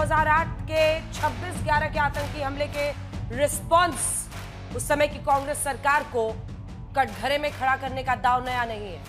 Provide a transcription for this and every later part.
2008 के 26/11 के आतंकी हमले के रिस्पॉन्स उस समय की कांग्रेस सरकार को कटघरे में खड़ा करने का दांव नया नहीं है,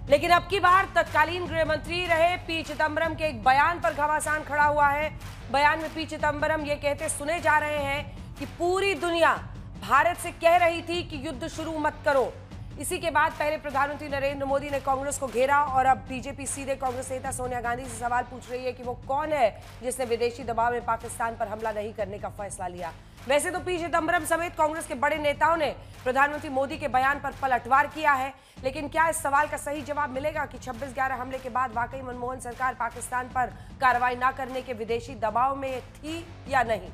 लेकिन अब की बार तत्कालीन गृह मंत्री रहे पी चिदंबरम के एक बयान पर घमासान खड़ा हुआ है। बयान में पी चिदंबरम ये कहते सुने जा रहे हैं कि पूरी दुनिया भारत से कह रही थी कि युद्ध शुरू मत करो। इसी के बाद पहले प्रधानमंत्री नरेंद्र मोदी ने कांग्रेस को घेरा और अब बीजेपी सीधे कांग्रेस नेता सोनिया गांधी से सवाल पूछ रही है कि वो कौन है जिसने विदेशी दबाव में पाकिस्तान पर हमला नहीं करने का फैसला लिया। वैसे तो पी चिदंबरम समेत कांग्रेस के बड़े नेताओं ने प्रधानमंत्री मोदी के बयान पर पलटवार किया है, लेकिन क्या इस सवाल का सही जवाब मिलेगा कि 26/11 हमले के बाद वाकई मनमोहन सरकार पाकिस्तान पर कार्रवाई न करने के विदेशी दबाव में थी या नहीं।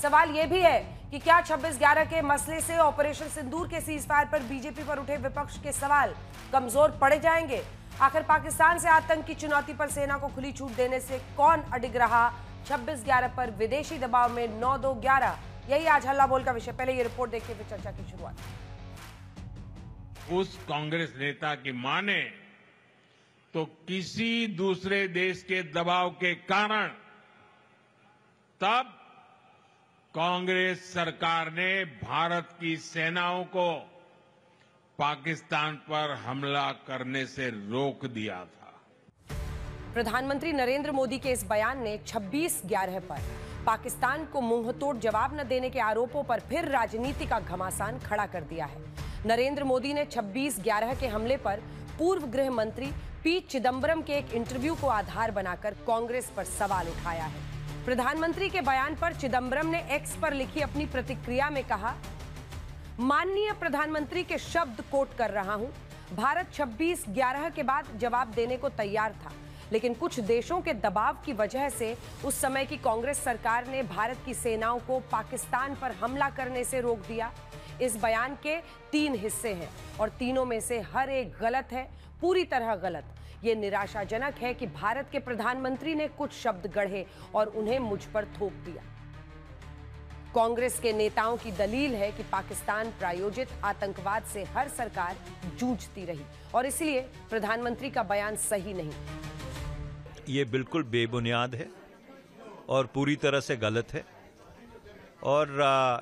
सवाल यह भी है कि क्या 26/11 के मसले से ऑपरेशन सिंदूर के सीजफायर पर बीजेपी पर उठे विपक्ष के सवाल कमजोर पड़े जाएंगे। आखिर पाकिस्तान से आतंक की चुनौती पर सेना को खुली छूट देने से कौन अडिग रहा। 26/11 पर विदेशी दबाव में 9-2-11, यही आज हल्ला बोल का विषय। पहले ये रिपोर्ट देखिए फिर चर्चा की शुरुआत। उस कांग्रेस नेता की माने तो किसी दूसरे देश के दबाव के कारण तब कांग्रेस सरकार ने भारत की सेनाओं को पाकिस्तान पर हमला करने से रोक दिया था। प्रधानमंत्री नरेंद्र मोदी के इस बयान ने 26/11 पर पाकिस्तान को मुंहतोड़ जवाब न देने के आरोपों पर फिर राजनीति का घमासान खड़ा कर दिया है। नरेंद्र मोदी ने 26/11 के हमले पर पूर्व गृह मंत्री पी चिदंबरम के एक इंटरव्यू को आधार बनाकर कांग्रेस पर सवाल उठाया है। प्रधानमंत्री के बयान पर चिदंबरम ने एक्स पर लिखी अपनी प्रतिक्रिया में कहा, माननीय प्रधानमंत्री के शब्द कोट कर रहा हूं, भारत 26/11 के बाद जवाब देने को तैयार था, लेकिन कुछ देशों के दबाव की वजह से उस समय की कांग्रेस सरकार ने भारत की सेनाओं को पाकिस्तान पर हमला करने से रोक दिया। इस बयान के 3 हिस्से हैं और तीनों में से हर एक गलत है, पूरी तरह गलत। ये निराशाजनक है कि भारत के प्रधानमंत्री ने कुछ शब्द गढ़े और उन्हें मुझ पर थोप दिया। कांग्रेस के नेताओं की दलील है कि पाकिस्तान प्रायोजित आतंकवाद से हर सरकार जूझती रही और इसलिए प्रधानमंत्री का बयान सही नहीं। ये बिल्कुल बेबुनियाद है और पूरी तरह से गलत है और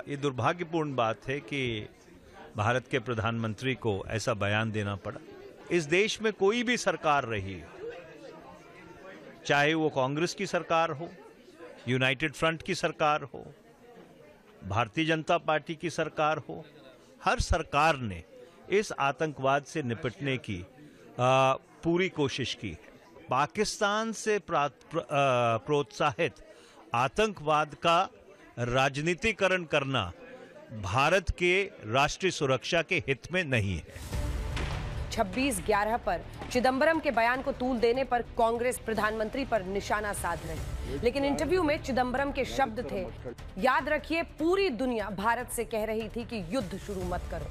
ये दुर्भाग्यपूर्ण बात है कि भारत के प्रधानमंत्री को ऐसा बयान देना पड़ा। इस देश में कोई भी सरकार रही, चाहे वो कांग्रेस की सरकार हो, यूनाइटेड फ्रंट की सरकार हो, भारतीय जनता पार्टी की सरकार हो, हर सरकार ने इस आतंकवाद से निपटने की पूरी कोशिश की है। पाकिस्तान से प्रोत्साहित आतंकवाद का राजनीतिकरण करना भारत के राष्ट्रीय सुरक्षा के हित में नहीं है। 26/11 पर चिदंबरम के बयान को तूल देने पर कांग्रेस प्रधानमंत्री पर निशाना साध रही, लेकिन इंटरव्यू में चिदंबरम के शब्द थे, याद रखिए पूरी दुनिया भारत से कह रही थी कि युद्ध शुरू मत करो।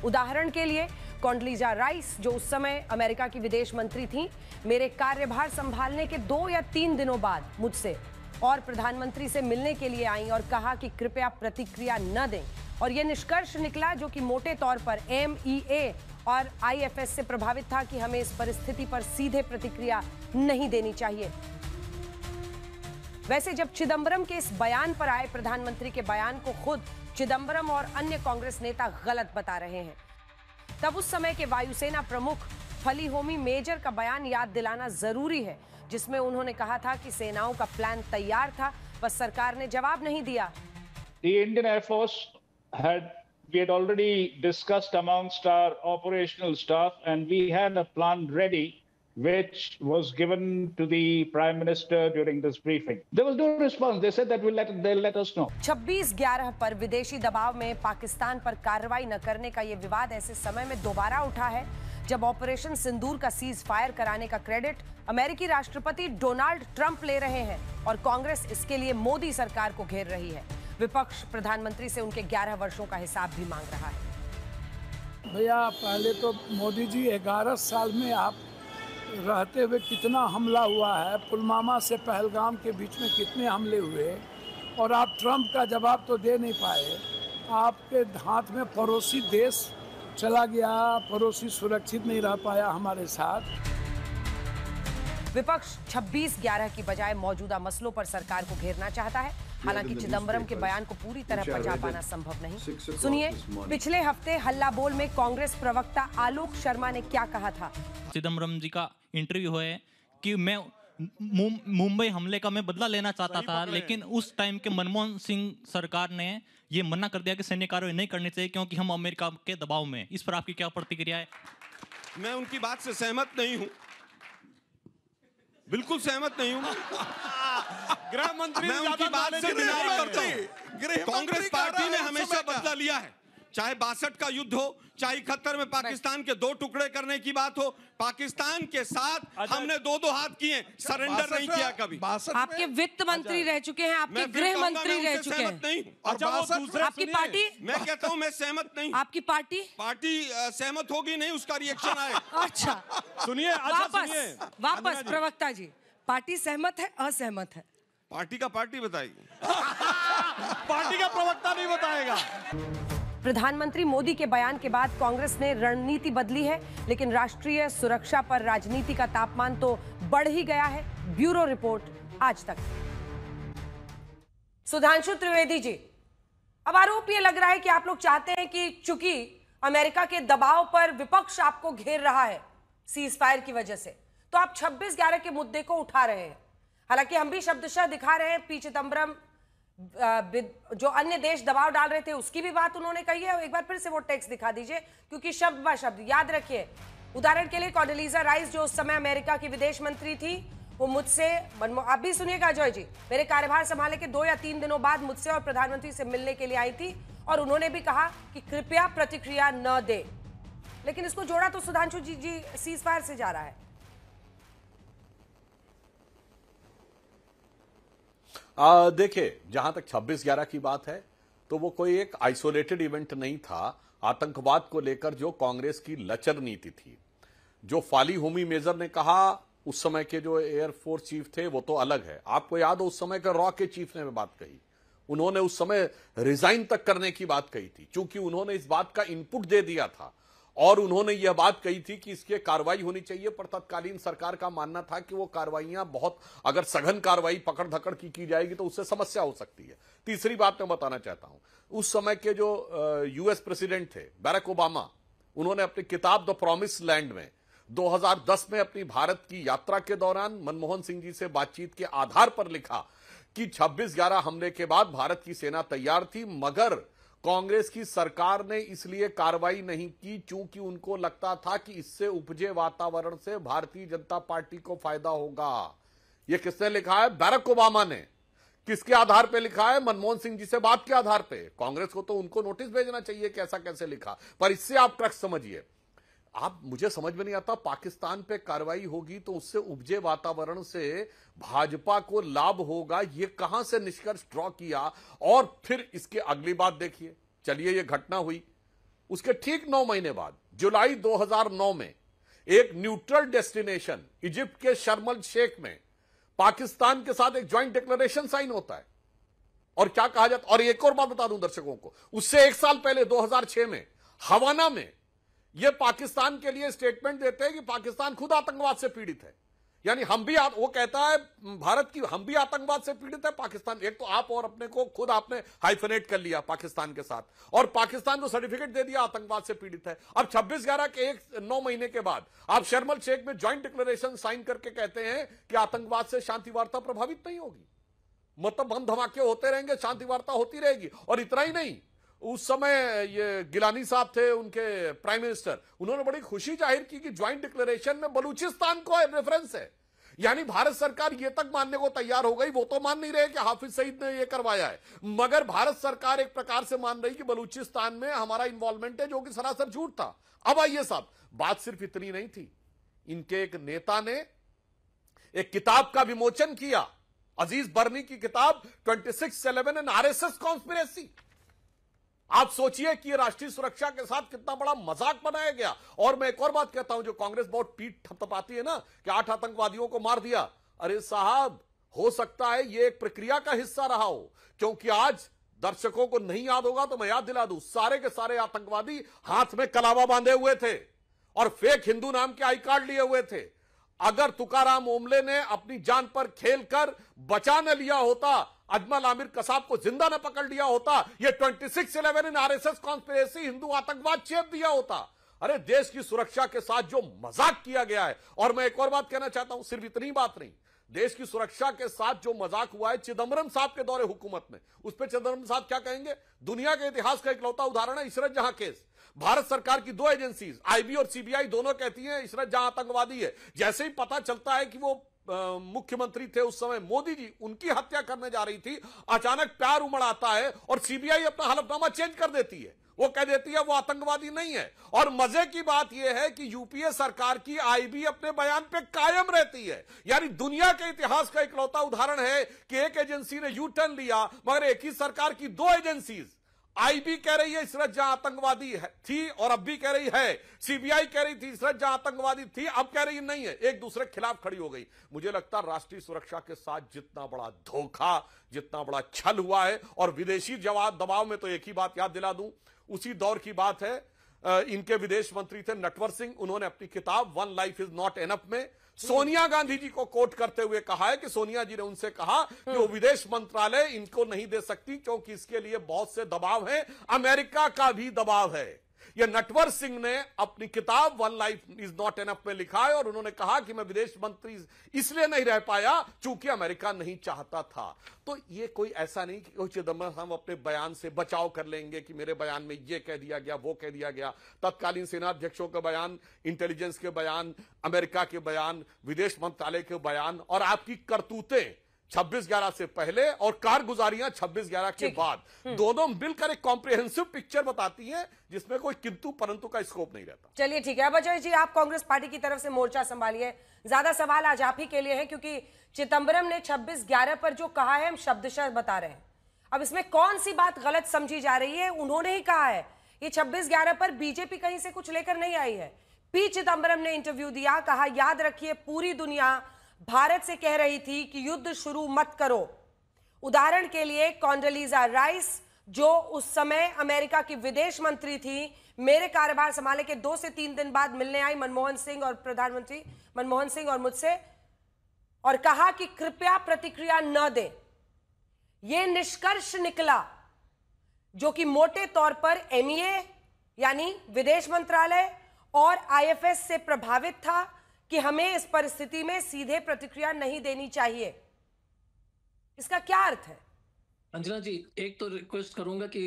उदाहरण के लिए कॉन्डलीजा राइस, जो उस समय अमेरिका की विदेश मंत्री थी, मेरे कार्यभार संभालने के 2 या 3 दिनों बाद मुझसे और प्रधानमंत्री से मिलने के लिए आई और कहा कि कृपया प्रतिक्रिया न दें, और यह निष्कर्ष निकला जो कि मोटे तौर पर MEA और IFS से प्रभावित था कि हमें इस परिस्थिति पर सीधे प्रतिक्रिया नहीं देनी चाहिए। वैसे जब चिदंबरम के इस बयान पर आए, प्रधानमंत्री के बयान को खुद चिदंबरम और अन्य कांग्रेस नेता गलत बता रहे हैं। तब उस समय के वायुसेना प्रमुख फली होमी मेजर का बयान याद दिलाना जरूरी है, जिसमें उन्होंने कहा था कि सेनाओं का प्लान तैयार था, बस सरकार ने जवाब नहीं दिया। The Indian Air Force we had already discussed amongst our operational staff, and we had a plan ready, which was given to the Prime Minister during this briefing. There was no response. They said that they'll let us know. 26/11 पर विदेशी दबाव में पाकिस्तान पर कार्रवाई न करने का ये विवाद ऐसे समय में दोबारा उठा है जब ऑपरेशन सिंदूर का सीज फायर कराने का क्रेडिट अमेरिकी राष्ट्रपति डोनाल्ड ट्रंप ले रहे हैं और कांग्रेस इसके लिए मोदी सरकार को घेर रही है। विपक्ष प्रधानमंत्री से उनके 11 वर्षों का हिसाब भी मांग रहा है। भैया पहले तो मोदी जी 11 साल में आप रहते हुए कितना हमला हुआ है, पुलवामा से पहलगाम के बीच में कितने हमले हुए, और आप ट्रंप का जवाब तो दे नहीं पाए। आपके हाथ में पड़ोसी देश चला गया, पड़ोसी सुरक्षित नहीं रह पाया हमारे साथ। विपक्ष 26/11 की बजाय मौजूदा मसलों पर सरकार को घेरना चाहता है। हालांकि चिदंबरम के बयान को पूरी तरह पचा पाना संभव नहीं। सुनिए, पिछले हफ्ते हल्ला बोल में कांग्रेस प्रवक्ता आलोक शर्मा ने क्या कहा था। चिदंबरम जी का इंटरव्यू है कि मैं मुंबई हमले का मैं बदला लेना चाहता था, लेकिन उस टाइम के मनमोहन सिंह सरकार ने ये मना कर दिया कि सैन्य कार्रवाई नहीं करनी चाहिए क्योंकि हम अमेरिका के दबाव में। इस पर आपकी क्या प्रतिक्रिया है? मैं उनकी बात से सहमत नहीं हूं, बिल्कुल सहमत नहीं हूं। गृह मंत्री मैं उनकी बात से डिनाई करता हूं। कांग्रेस पार्टी ने हमेशा बदला लिया है, चाहे 62 का युद्ध हो, चाहे 71 में पाकिस्तान के 2 टुकड़े करने की बात हो। पाकिस्तान के साथ हमने 2-2 हाथ किए, सरेंडर नहीं किया कभी। आपके वित्त मंत्री रह चुके हैं, आपके गृह मंत्री रह चुके हैं। नहीं, आपकी पार्टी, मैं कहता हूं मैं सहमत नहीं। आपकी पार्टी सहमत होगी नहीं, उसका रिएक्शन आए। अच्छा सुनिए, वापस प्रवक्ता जी, पार्टी सहमत है असहमत है? पार्टी का पार्टी बताएगी। पार्टी का प्रवक्ता नहीं बताएगा। प्रधानमंत्री मोदी के बयान के बाद कांग्रेस ने रणनीति बदली है, लेकिन राष्ट्रीय सुरक्षा पर राजनीति का तापमान तो बढ़ ही गया है। ब्यूरो रिपोर्ट आज तक। सुधांशु त्रिवेदी जी, अब आरोप ये लग रहा है कि आप लोग चाहते हैं कि चूंकि अमेरिका के दबाव पर विपक्ष आपको घेर रहा है सीज फायर की वजह से, तो आप 26/11 के मुद्दे को उठा रहे हैं। हालांकि हम भी शब्दशः दिखा रहे हैं, पी चिदंबरम जो अन्य देश दबाव डाल रहे थे उसकी भी बात उन्होंने कही है। एक बार फिर से वो टेक्स्ट दिखा दीजिए, क्योंकि शब्द ब शब्द याद रखिए। उदाहरण के लिए कॉन्डोलीजा राइस जो उस समय अमेरिका की विदेश मंत्री थी, वो मुझसे, आप भी सुनिएगा अजय जी, मेरे कार्यभार संभालने के 2 या 3 दिनों बाद मुझसे और प्रधानमंत्री से मिलने के लिए आई थी और उन्होंने भी कहा कि कृपया प्रतिक्रिया न दे। लेकिन इसको जोड़ा तो सुधांशु जी सीज फायर से जा रहा है। देखिए, जहां तक 26/11 की बात है तो वो कोई एक आइसोलेटेड इवेंट नहीं था। आतंकवाद को लेकर जो कांग्रेस की लचर नीति थी, जो फाली होमी मेजर ने कहा, उस समय के जो एयरफोर्स चीफ थे वो तो अलग है। आपको याद हो उस समय के रॉ के चीफ ने बात कही, उन्होंने उस समय रिजाइन तक करने की बात कही थी, क्योंकि उन्होंने इस बात का इनपुट दे दिया था और उन्होंने यह बात कही थी कि इसकी कार्रवाई होनी चाहिए। पर तत्कालीन सरकार का मानना था कि वो कार्रवाइयां बहुत, अगर सघन कार्रवाई पकड़ धकड़ की जाएगी तो उससे समस्या हो सकती है। तीसरी बात मैं बताना चाहता हूं, उस समय के जो यूएस प्रेसिडेंट थे बराक ओबामा, उन्होंने अपनी किताब द प्रॉमिस लैंड में 2010 में अपनी भारत की यात्रा के दौरान मनमोहन सिंह जी से बातचीत के आधार पर लिखा कि 26/11 हमले के बाद भारत की सेना तैयार थी, मगर कांग्रेस की सरकार ने इसलिए कार्रवाई नहीं की क्योंकि उनको लगता था कि इससे उपजे वातावरण से भारतीय जनता पार्टी को फायदा होगा। यह किसने लिखा है? बराक ओबामा ने। किसके आधार पे लिखा है? मनमोहन सिंह जी से बात के आधार पे। कांग्रेस को तो उनको नोटिस भेजना चाहिए कि ऐसा कैसे लिखा। पर इससे आप ट्रक समझिए, आप, मुझे समझ में नहीं आता, पाकिस्तान पे कार्रवाई होगी तो उससे उपजे वातावरण से भाजपा को लाभ होगा, ये कहां से निष्कर्ष ड्रॉ किया? और फिर इसके अगली बात देखिए, चलिए ये घटना हुई, उसके ठीक 9 महीने बाद जुलाई 2009 में एक न्यूट्रल डेस्टिनेशन इजिप्ट के शर्म अल शेख में पाकिस्तान के साथ एक ज्वाइंट डिक्लेरेशन साइन होता है। और क्या कहा जाता, और एक और बात बता दूं दर्शकों को, उससे 1 साल पहले 2006 में हवाना में यह पाकिस्तान के लिए स्टेटमेंट देते हैं कि पाकिस्तान खुद आतंकवाद से पीड़ित है। यानी हम भी, वो कहता है भारत की, हम भी आतंकवाद से पीड़ित है। पाकिस्तान, एक तो आप और अपने को खुद आपने हाइफेनेट कर लिया पाकिस्तान के साथ, और पाकिस्तान को सर्टिफिकेट दे दिया आतंकवाद से पीड़ित है। अब 26/11 के 9 महीने के बाद आप शर्म अल शेख में ज्वाइंट डिक्लेरेशन साइन करके कहते हैं कि आतंकवाद से शांति वार्ता प्रभावित नहीं होगी, मतलब बम धमाके होते रहेंगे, शांति वार्ता होती रहेगी। और इतना ही नहीं, उस समय ये गिलानी साहब थे उनके प्राइम मिनिस्टर, उन्होंने बड़ी खुशी जाहिर की कि ज्वाइंट डिक्लेरेशन में बलूचिस्तान को रेफरेंस है। यानी भारत सरकार ये तक मानने को तैयार हो गई, वो तो मान नहीं रहे कि हाफिज सईद ने ये करवाया है, मगर भारत सरकार एक प्रकार से मान रही कि बलूचिस्तान में हमारा इन्वॉल्वमेंट है, जो कि सरासर झूठ था। अब आइए साहब, बात सिर्फ इतनी नहीं थी, इनके एक नेता ने एक किताब का विमोचन किया, अजीज बर्नी की किताब 26/11 एंड आरएसएस कॉन्स्पिरेसी। आप सोचिए कि ये राष्ट्रीय सुरक्षा के साथ कितना बड़ा मजाक बनाया गया। और मैं एक और बात कहता हूं, जो कांग्रेस बहुत पीठ थपथपाती है ना कि 8 आतंकवादियों को मार दिया, अरे साहब, हो सकता है ये एक प्रक्रिया का हिस्सा रहा हो, क्योंकि आज दर्शकों को नहीं याद होगा तो मैं याद दिला दूं, सारे के सारे आतंकवादी हाथ में कलावा बांधे हुए थे और फेक हिंदू नाम के आई कार्ड लिए हुए थे। अगर तुकाराम ओमले ने अपनी जान पर खेलकर बचा न लिया होता, अजमल आमिर कसाब को जिंदा न पकड़ लिया होता, ये 26/11 इन आरएसएस कॉन्स्पिरेसी हिंदू आतंकवाद चेप दिया होता। अरे देश की सुरक्षा के साथ जो मजाक किया गया है, और मैं एक और बात कहना चाहता हूं, सिर्फ इतनी बात नहीं, देश की सुरक्षा के साथ जो मजाक हुआ है चिदम्बरम साहब के दौरे हुकूमत में, उस पर चिदम्बरम साहब क्या कहेंगे? दुनिया के इतिहास का इकलौता उदाहरण है इशरत जहां केस। भारत सरकार की 2 एजेंसीज आईबी और सीबीआई दोनों कहती हैं इशरत जहां आतंकवादी है। जैसे ही पता चलता है कि वो मुख्यमंत्री थे उस समय मोदी जी, उनकी हत्या करने जा रही थी, अचानक प्यार उमड़ आता है और सीबीआई अपना हलफनामा चेंज कर देती है। वो कह देती है वो आतंकवादी नहीं है। और मजे की बात यह है कि यूपीए सरकार की आईबी अपने बयान पे कायम रहती है। यानी दुनिया के इतिहास का इकलौता उदाहरण है कि एक एजेंसी ने यू टर्न लिया, मगर एक ही सरकार की 2 एजेंसीज, आईबी कह रही है इशरत जहां आतंकवादी थी और अब भी कह रही है, सीबीआई कह रही थी इशरत जहां आतंकवादी थी, अब कह रही नहीं है, एक दूसरे के खिलाफ खड़ी हो गई। मुझे लगता है राष्ट्रीय सुरक्षा के साथ जितना बड़ा धोखा, जितना बड़ा छल हुआ है, और विदेशी दबाव में तो एक ही बात याद दिला दूं, उसी दौर की बात है, इनके विदेश मंत्री थे नटवर सिंह, उन्होंने अपनी किताब one life is not enough में सोनिया गांधी जी को कोट करते हुए कहा है कि सोनिया जी ने उनसे कहा कि वो विदेश मंत्रालय इनको नहीं दे सकती क्योंकि इसके लिए बहुत से दबाव हैं, अमेरिका का भी दबाव है। यह नटवर सिंह ने अपनी किताब one life is not enough में लिखा है, और उन्होंने कहा कि मैं विदेश मंत्री इसलिए नहीं रह पाया चूंकि अमेरिका नहीं चाहता था। तो ये कोई ऐसा नहीं कि चिदम्बरम हम अपने बयान से बचाव कर लेंगे कि मेरे बयान में ये कह दिया गया, वो कह दिया गया। तत्कालीन सेना अध्यक्षों के बयान, इंटेलिजेंस के बयान, अमेरिका के बयान, विदेश मंत्रालय के बयान, और आपकी करतूतें 26/11 से पहले और कारगुजारियां 26/11 के बाद, दोनों मिलकर एक कॉम्प्रिहेंसिव पिक्चर बताती हैं जिसमें कोई किंतु परंतु का स्कोप नहीं रहता। चलिए ठीक है, अब अजय जी आप कांग्रेस पार्टी की तरफ से मोर्चा संभालिए। ज्यादा सवाल आज आप ही के लिए हैं क्योंकि चिदम्बरम ने 26/11 पर जो कहा है हम शब्दशः बता रहे हैं। अब इसमें कौन सी बात गलत समझी जा रही है? उन्होंने ही कहा है, ये 26/11 पर बीजेपी कहीं से कुछ लेकर नहीं आई है। पी चिदम्बरम ने इंटरव्यू दिया, कहा याद रखिए पूरी दुनिया भारत से कह रही थी कि युद्ध शुरू मत करो। उदाहरण के लिए कॉन्डोलीजा राइस जो उस समय अमेरिका की विदेश मंत्री थी, मेरे कार्यभार संभालने के 2 से 3 दिन बाद मिलने आई मनमोहन सिंह और प्रधानमंत्री मनमोहन सिंह और मुझसे, और कहा कि कृपया प्रतिक्रिया न दें। यह निष्कर्ष निकला जो कि मोटे तौर पर एमईए यानी विदेश मंत्रालय और आईएफएस से प्रभावित था कि हमें इस परिस्थिति में सीधे प्रतिक्रिया नहीं देनी चाहिए। इसका क्या अर्थ है? अंजना जी, एक तो रिक्वेस्ट करूंगा कि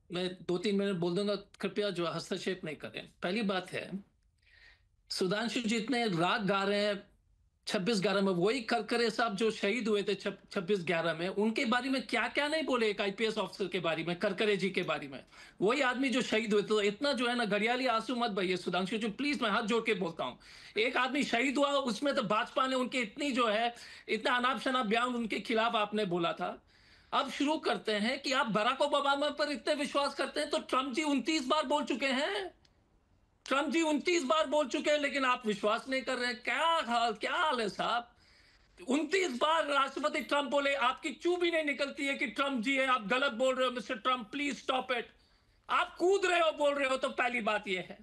मैं 2-3 मिनट बोल दूंगा, कृपया जो हस्तक्षेप नहीं करें। पहली बात है, सुधांशु जी इतने राग गा रहे हैं 26/11 में, वही करकरे साहब जो शहीद हुए थे 26/11 में, उनके बारे में क्या क्या नहीं बोले। एक आईपीएस ऑफिसर के बारे में, करकरे जी के बारे में, वही आदमी जो शहीद हुए थे। तो इतना जो है ना घड़ियाली आंसू मत बहिए सुधांशु जी, प्लीज, मैं हाथ जोड़ के बोलता हूं। एक आदमी शहीद हुआ, उसमें तो भाजपा ने उनके इतनी जो है इतना अनाप शनाप बयान उनके खिलाफ आपने बोला था। अब शुरू करते हैं कि आप बराक ओबामा पर इतने विश्वास करते हैं, तो ट्रंप जी 29 बार बोल चुके हैं, ट्रंप जी 29 बार बोल चुके हैं, लेकिन आप विश्वास नहीं कर रहे हैं। क्या हाल है साहब? 29 बार राष्ट्रपति ट्रंप बोले, आपकी चू भी नहीं निकलती है कि ट्रंप जी है, आप गलत बोल रहे हो mister Trump, please stop it. आप कूद रहे हो, बोल रहे हो। तो पहली बात यह है।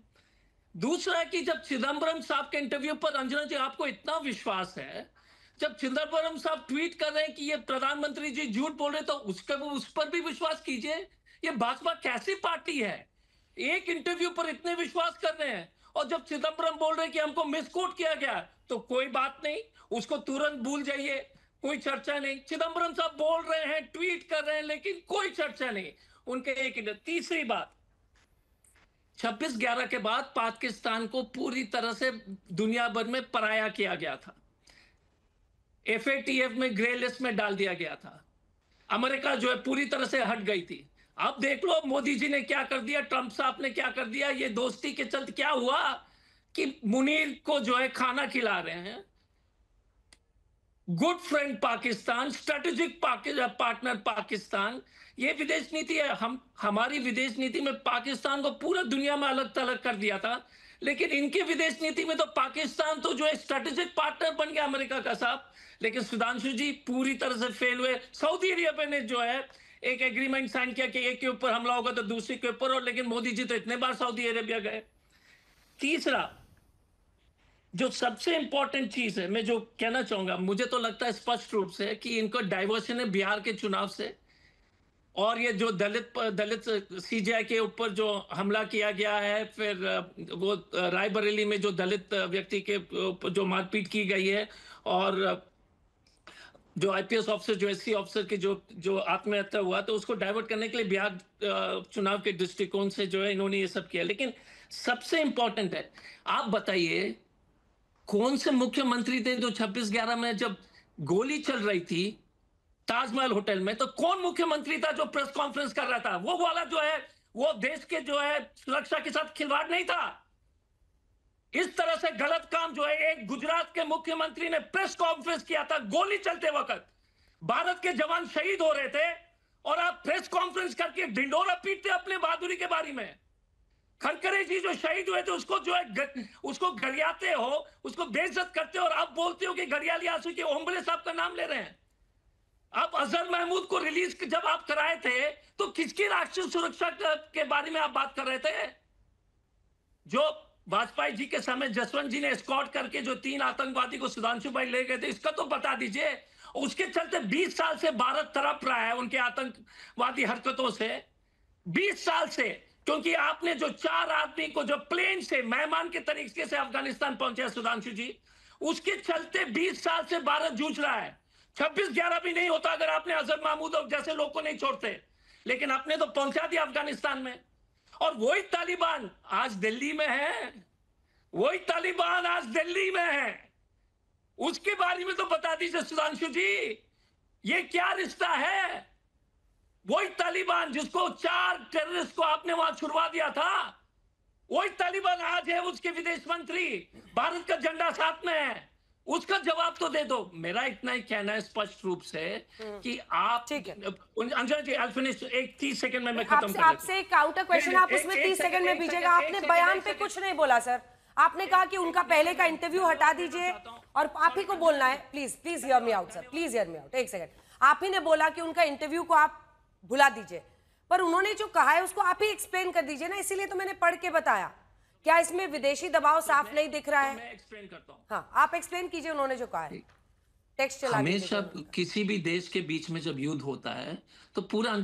दूसरा है कि जब चिदम्बरम साहब के इंटरव्यू पर अंजना जी आपको इतना विश्वास है, जब चिदम्बरम साहब ट्वीट कर रहे हैं कि ये प्रधानमंत्री जी झूठ बोल रहे, तो उस पर भी विश्वास कीजिए। ये भाजपा कैसी पार्टी है? एक इंटरव्यू पर इतने विश्वास कर रहे हैं, और जब चिदम्बरम बोल रहे हैं कि हमको मिसकोट किया गया, तो कोई बात नहीं, उसको तुरंत भूल जाइए, कोई चर्चा नहीं। चिदम्बरम साहब बोल रहे हैं, ट्वीट कर रहे हैं, लेकिन कोई चर्चा नहीं उनके एक। तीसरी बात, 26/11 के बाद पाकिस्तान को पूरी तरह से दुनिया भर में पराया किया गया था, FATF में ग्रे लिस्ट में डाल दिया गया था। अमेरिका जो है पूरी तरह से हट गई थी। अब देख लो मोदी जी ने क्या कर दिया, ट्रंप साहब ने क्या कर दिया। ये दोस्ती के चलते क्या हुआ कि मुनीर को जो है खाना खिला रहे हैं। Good friend Pakistan, strategic partner Pakistan, ये विदेश नीति है। हमारी विदेश नीति में पाकिस्तान को पूरा दुनिया में अलग थलग कर दिया था, लेकिन इनके विदेश नीति में तो पाकिस्तान तो जो है स्ट्रेटेजिक पार्टनर बन गया अमेरिका का साहब। लेकिन सुधांशु जी पूरी तरह से फेल हुए। सऊदी अरेबिया ने जो है एक एग्रीमेंट साइन किया कि एक के ऊपर हमला होगा तो दूसरे के ऊपर, और लेकिन मोदी जी तो इतने बार सऊदी अरेबिया गए। तीसरा, जो सबसे इंपॉर्टेंट चीज है, मैं जो कहना चाहूंगा, मुझे तो लगता है स्पष्ट रूप से कि इनको डाइवर्शन है बिहार के चुनाव से, और ये जो दलित सीजेआई के ऊपर जो हमला किया गया है, फिर वो रायबरेली में जो दलित व्यक्ति के ऊपर जो मारपीट की गई है, और जो आईपीएस ऑफिसर, जो एससी ऑफिसर के जो आत्महत्या हुआ, तो उसको डाइवर्ट करने के लिए बिहार चुनाव के दृष्टिकोण से जो है इन्होंने ये सब किया। लेकिन सबसे इंपॉर्टेंट है, आप बताइए कौन से मुख्यमंत्री थे जो 26/11 में जब गोली चल रही थी ताजमहल होटल में, तो कौन मुख्यमंत्री था जो प्रेस कॉन्फ्रेंस कर रहा था? वो वाला जो है वो देश के जो है सुरक्षा के साथ खिलवाड़ नहीं था। इस तरह से गलत काम जो है, एक गुजरात के मुख्यमंत्री ने प्रेस कॉन्फ्रेंस किया था गोली चलते वक्त, भारत के जवान शहीद हो रहे थे, और आप प्रेस कॉन्फ्रेंस करके ढिंडोरा पीटते अपने बहादुरी के बारे में। खड़करे जी जो शहीद हुए थे उसको जो है उसको गरियाते हो, उसको बेइज्जत करते हो, और आप बोलते हो कि घड़ियाली आंसू के ओम्बले साहब का नाम ले रहे हैं। आप अजहर महमूद को रिलीज जब आप कराए थे तो किसकी राष्ट्रीय सुरक्षा के बारे में आप बात कर रहे थे? जो वाजपेयी जी के समय जसवंत जी ने एस्कॉर्ट करके जो 3 आतंकवादी को सुधांशु भाई ले गए थे, इसका तो बता दीजिए। उसके चलते 20 साल से भारत तड़प रहा है उनके आतंकवादी हरकतों से, 20 साल से, क्योंकि आपने जो 4 आदमी को जो प्लेन से मेहमान के तरीके से अफगानिस्तान पहुंचे सुधांशु जी, उसके चलते 20 साल से भारत जूझ रहा है। 26/11 भी नहीं होता अगर आपने अजहर महमूद और जैसे लोग को नहीं छोड़ते, लेकिन आपने तो पहुंचा दिया अफगानिस्तान में। और वही तालिबान आज दिल्ली में है, वही तालिबान आज दिल्ली में है। उसके बारे में तो बता दीजिए सुधांशु जी, ये क्या रिश्ता है? वही तालिबान जिसको 4 टेररिस्ट को आपने वहां छुड़वा दिया था, वही तालिबान आज है उसके विदेश मंत्री, भारत का झंडा साथ में है। उसका जवाब तो दे दो। मेरा इतना ही कहना है स्पष्ट रूप से कि आप, अंजना जी, I'll finish, एक 30 सेकंड में मैं खत्म कर आपसे काउंटर क्वेश्चन आप उसमें 30 सेकंड में भेजिएगा। आपने बयान पे कुछ नहीं बोला सर, आपने कहा कि उनका पहले का इंटरव्यू हटा दीजिए और आप ही को बोलना है। Please please hear me out sir, please hear me out, एक सेकंड। आप ही ने बोला कि उनका इंटरव्यू को आप भुला दीजिए, पर उन्होंने जो कहा है उसको आप ही एक्सप्लेन कर दीजिए ना, इसीलिए तो मैंने पढ़ के बताया। क्या इसमें विदेशी दबाव साफ नहीं दिख रहा है? मैं एक्सप्लेन करता हूं। हाँ, आप एक्सप्लेन कीजिए उन्होंने जो कहा है। टेक्स्ट चला हमेशा किसी भी देश के बीच में जब युद्ध होता है तो पूरा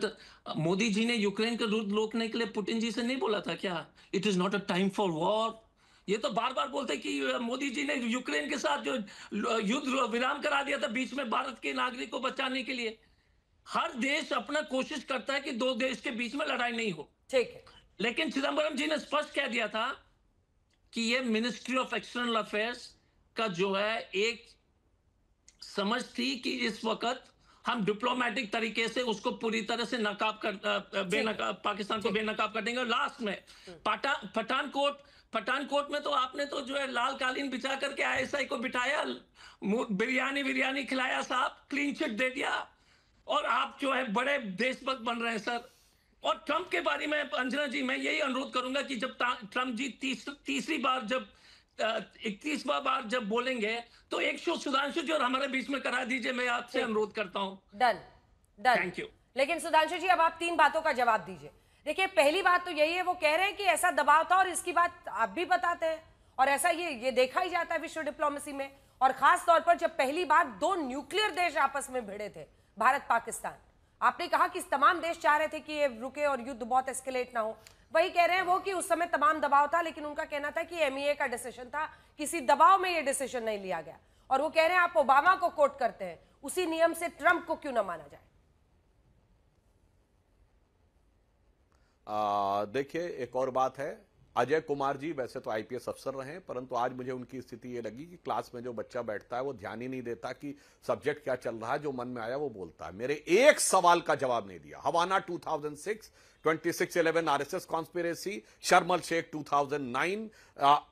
मोदी जी ने यूक्रेन का युद्ध रोकने के लिए पुतिन जी से नहीं बोला था क्या? It is not a time for war. ये तो बार बार बोलते कि मोदी जी ने यूक्रेन के साथ जो युद्ध विराम करा दिया था बीच में भारत के नागरिक को बचाने के लिए। हर देश अपना कोशिश करता है कि 2 देश के बीच में लड़ाई नहीं हो, ठीक है। लेकिन चिदम्बरम जी ने स्पष्ट कह दिया था कि ये मिनिस्ट्री ऑफ एक्सटर्नल अफेयर्स का जो है एक समझ थी कि इस वक्त हम डिप्लोमेटिक तरीके से उसको पूरी तरह से नकाब कर पाकिस्तान को बेनकाब कर देंगे। लास्ट में पठानकोट में तो आपने तो जो है लाल कालीन बिछा करके आईएसआई को बिठाया, बिरयानी खिलाया साहब, क्लीन चिट दे दिया, और आप जो है बड़े देशभक्त बन रहे हैं सर। और ट्रंप के बारे में अंजना जी मैं यही अनुरोध करूंगा कि जब ट्रंप जी तीसरी बार जब 31वां बार जब बोलेंगे तो एक शो सुधांशु जी और हमारे बीच में करा दीजिए, मैं आपसे अनुरोध करता हूं। Done done, thank you. लेकिन सुधांशु जी अब आप 3 बातों का जवाब दीजिए। देखिए, पहली बात तो यही है, वो कह रहे हैं कि ऐसा दबाव था और इसकी बात आप भी बताते हैं, और ऐसा ये देखा ही जाता है विश्व डिप्लोमेसी में, और खास तौर पर जब पहली बार 2 न्यूक्लियर देश आपस में भिड़े थे, भारत पाकिस्तान। आपने कहा कि तमाम देश चाह रहे थे कि ये रुके और युद्ध बहुत एस्केलेट ना हो। वही कह रहे हैं वो कि उस समय तमाम दबाव था, लेकिन उनका कहना था कि एमईए का डिसीजन था, किसी दबाव में ये डिसीजन नहीं लिया गया। और वो कह रहे हैं आप ओबामा को कोट करते हैं, उसी नियम से ट्रंप को क्यों ना माना जाए? देखिए, एक और बात है, अजय कुमार जी वैसे तो आईपीएस अफसर रहे हैं, परंतु आज मुझे उनकी स्थिति ये लगी कि क्लास में जो बच्चा बैठता है वो ध्यान ही नहीं देता कि सब्जेक्ट क्या चल रहा है, जो मन में आया वो बोलता है। मेरे एक सवाल का जवाब नहीं दिया। हवाना 2006, 26/11 आरएसएस कॉन्स्पिरेसी, शर्मल शेख 2009,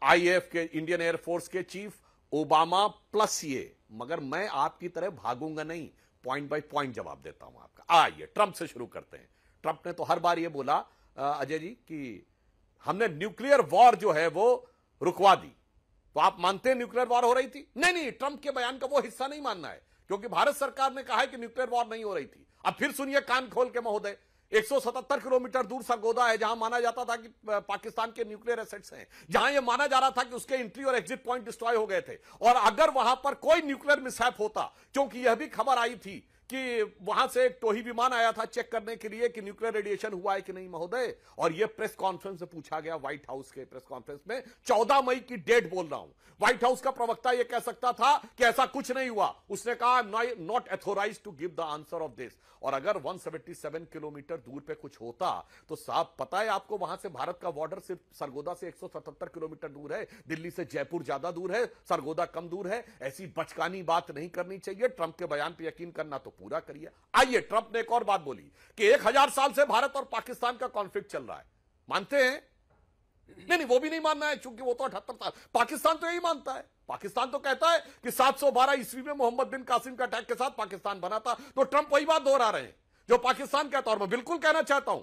आईएएफ के इंडियन एयरफोर्स के चीफ, ओबामा प्लस ये। मगर मैं आपकी तरह भागूंगा नहीं, पॉइंट बाय पॉइंट जवाब देता हूं आपका। आइए ट्रंप से शुरू करते हैं। ट्रंप ने तो हर बार ये बोला अजय जी कि हमने न्यूक्लियर वॉर जो है वो रुकवा दी। तो आप मानते हैं न्यूक्लियर वॉर हो रही थी? नहीं, ट्रंप के बयान का वो हिस्सा नहीं मानना है, क्योंकि भारत सरकार ने कहा है कि न्यूक्लियर वॉर नहीं हो रही थी। अब फिर सुनिए कान खोल के महोदय, 177 किलोमीटर दूर सरगोदा है, जहां माना जाता था कि पाकिस्तान के न्यूक्लियर एसेट्स हैं, जहां यह माना जा रहा था कि उसके एंट्री और एग्जिट पॉइंट डिस्ट्रॉय हो गए थे। और अगर वहां पर कोई न्यूक्लियर मिसहैप होता, क्योंकि यह भी खबर आई थी कि वहां से एक टोही विमान आया था चेक करने के लिए कि न्यूक्लियर रेडिएशन हुआ है कि नहीं महोदय, और यह प्रेस कॉन्फ्रेंस में पूछा गया, व्हाइट हाउस के प्रेस कॉन्फ्रेंस में 14 मई की डेट बोल रहा हूं। व्हाइट हाउस का प्रवक्ता यह कह सकता था कि ऐसा कुछ नहीं हुआ, उसने कहा I am not authorised to give the answer of this. और अगर 177 किलोमीटर दूर पे कुछ होता तो साहब पता है आपको, वहां से भारत का बॉर्डर सिर्फ सरगोदा से 177 किलोमीटर दूर है, दिल्ली से जयपुर ज्यादा दूर है, सरगोदा कम दूर है। ऐसी बचकानी बात नहीं करनी चाहिए। ट्रंप के बयान पर यकीन करना तो पूरा करिए। आइए, ट्रंप ने एक और बात बोली कि 1000 साल से भारत और पाकिस्तान का कॉन्फ्लिक्ट चल रहा है। मानते हैं? नहीं, वो भी नहीं मानना है, क्योंकि वो तो 78 साल, पाकिस्तान तो यही मानता है। पाकिस्तान तो कहता है कि 712 ईस्वी में मोहम्मद बिन कासिम का अटैक के साथ पाकिस्तान बना था। तो ट्रंप वही बात दोहरा रहे हैं जो पाकिस्तान कहता है। और मैं बिल्कुल कहना चाहता हूं,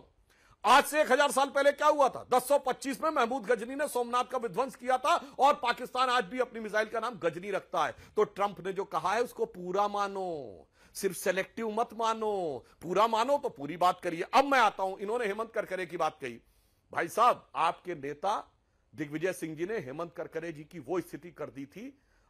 आज से 1000 साल पहले क्या हुआ था? 1025 में महमूद गजनी ने सोमनाथ का विध्वंस किया था, और पाकिस्तान आज भी अपनी मिसाइल का नाम गजनी रखता है। तो ट्रंप ने जो कहा है उसको पूरा मानो, सिर्फ सेलेक्टिव मत मानो, पूरा मानो तो पूरी बात करिए। अब मैं आता हूं, इन्होंने हेमंत करकरे की बात कही। भाई साहब, आपके नेता दिग्विजय सिंह जी ने हेमंत करकरे जी की वो स्थिति कर दी थी,